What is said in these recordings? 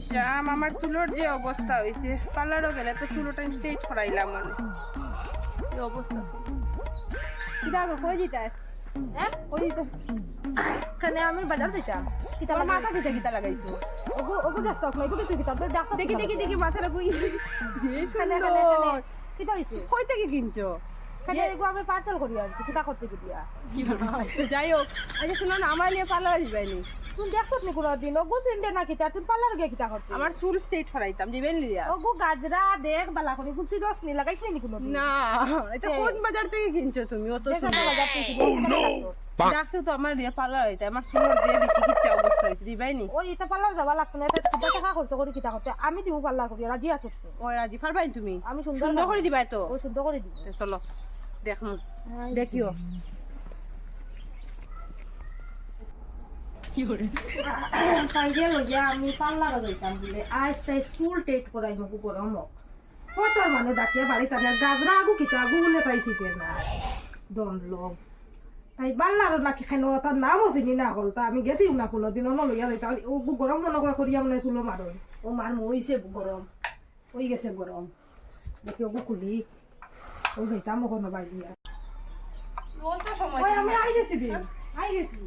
ইসরাম আমার চুলোর যে অবস্থা হয়েছে, পার্লারও গেলে তো চুলোটা স্ট্রেট ছড়াইলাম মানে এই অবস্থা। কিটা আগে কই দিতাস হ্যাঁ কই দিতাস কানে আমি বাজার দিতাম কিটা তোর মাথা মাথা দিতে কিতা লাগাইছো? ওগো ওগো যাস তো কই তুই কিটা তোর ডাক্তার দেখি দেখি দেখি মাথাটা কই কানে কানে কানে কিটা হইছে কই থেকে কিনছো? কানে এগো আমি পার্সেল করি আনছি কিটা করতে কি দিয়া কি বলো? আচ্ছা যাই হোক, আচ্ছা শোনো না, আমার নিয়ে পার্লার আসবাইনি। তুমি দেখছত নি কোনো দিন ওগো চিনতে না কিটা তুমি পার্লার গিয়ে কিটা করতে আমার চুল স্ট্রেট ছড়াইতাম, দিবেন লিয়া? ওগো গাজরা দেখ বালা করে গুছি রস নি লাগাইছ নি কোনো দিন না, এটা কোন বাজার থেকে কিনছো তুমি? অত দেখা সুন্দর বাজার থেকে কিনে ডাকছো তো আমার দিয়ে পার্লার হইতে, আমার চুলোর দিয়ে বিচি খিচ্ছা অবস্থা হয়েছে, দিবাইনি? ওই এটা পার্লার যাওয়া লাগতো না এটা কিটা টাকা খরচ করি কিটা করতে আমি দিমু পার্লার করি রাজি আছো তো ওই রাজি পারবাই তুমি? আমি সুন্দর করে দিবাই তো? ওই শুদ্ধ করে দিব তে চলো দেখো, দেখিও। তাই যে লইয়া আমি পার্লার যাইতাম বলে আজ তাই স্কুল টেট করাই মগু গরম কত মানুষ ডাকিয়া বাড়িতে না গাজরা আগু কিতা আগু বলে তাই শিখে না দম লম তাই পার্লার নাকি খান তার নামও চিনি না হল তা আমি গেছি না কোনো দিন অন্য লইয়া যাইতাম ও গরম মনে করে করিয়া মনে চুলো মারো ও মার মইছে গরম ওই গেছে গরম দেখি ওগু খুলি ও যাইতাম ওখানে বাইরিয়া অল্প সময় ওই আমি আই গেছি দিন আই গেছি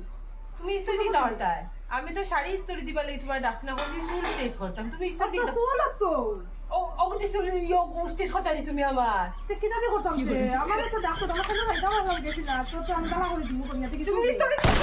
তুমি ইস্ত্রি দিতে পারতাই। আমি তো শাড়ি ইস্ত্রি দিবা লাগি তোমার ডাকছি না, বলছি চুল স্ট্রেট করতাম, তুমি ইস্ত্রি তো দিতে। সোল তো ও অগতি চুল ইয়ো স্ট্রেট করতানি তুমি আমার। তে কিতাবে করতাম তে আমার তো ডাক্তার আমার কেন যাইতাম আমি গেছি না তো তো আমি দালা করে দিব কোন ইয়াতে কিছু তুমি ইস্ত্রি দিতে